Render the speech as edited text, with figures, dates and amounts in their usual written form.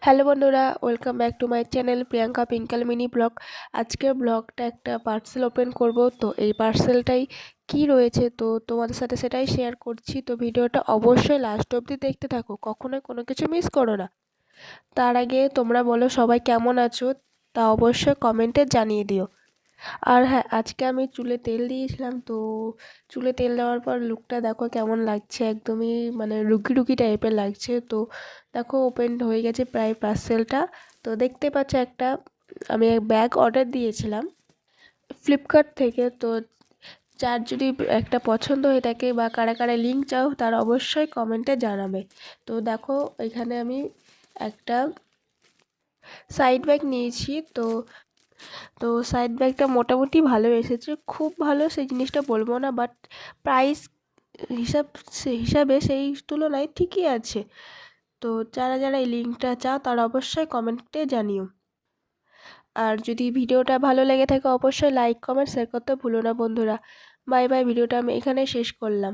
Hello বন্ধুরা, welcome back to my channel Priyanka Pinkal mini blog. আজকের ব্লগটা একটা পার্সেল ওপেন করব। তো এই পার্সেলটাই কি রয়েছে তো তোমাদের সাথে সেটাই শেয়ার করছি। তো ভিডিওটা অবশ্যই লাস্ট অবধি দেখতে থাকো, কখনোই কোনো কিছু মিস করো না। তার আগে তোমরা বলো সবাই কেমন আছো, তা অবশ্যই কমেন্টে জানিয়ে দিও। আর হ্যাঁ, আজকে আমি চুলে তেল দিয়েছিলাম। তো চুলে তেল দেওয়ার পর লুকটা দেখো কেমন লাগছে, একদমই মানে রুগী রুগী টাইপের লাগছে। তো দেখো ওপেন হয়ে গেছে প্রায় পার্সেলটা। তো দেখতে পাচ্ছ একটা আমি এক ব্যাগ অর্ডার দিয়েছিলাম ফ্লিপকার্ট থেকে। তো যার যদি একটা পছন্দ হয়ে থাকে বা কারা কারা লিঙ্ক চাও তারা অবশ্যই কমেন্টে জানাবে। তো দেখো এখানে আমি একটা সাইড ব্যাগ নিয়েছি। তো সাইড ব্যাগটা মোটামুটি ভালো এসেছে, খুব ভালো সেই জিনিসটা বলবো না, বাট প্রাইস হিসাবে সেই তুলনায় ঠিকই আছে। তো যারা যারা এই লিঙ্কটা চাও তারা অবশ্যই কমেন্টে জানিও। আর যদি ভিডিওটা ভালো লেগে থাকে অবশ্যই লাইক কমেন্ট শেয়ার করতে ভুলো না বন্ধুরা। বাই বাই, ভিডিওটা আমি এখানে শেষ করলাম।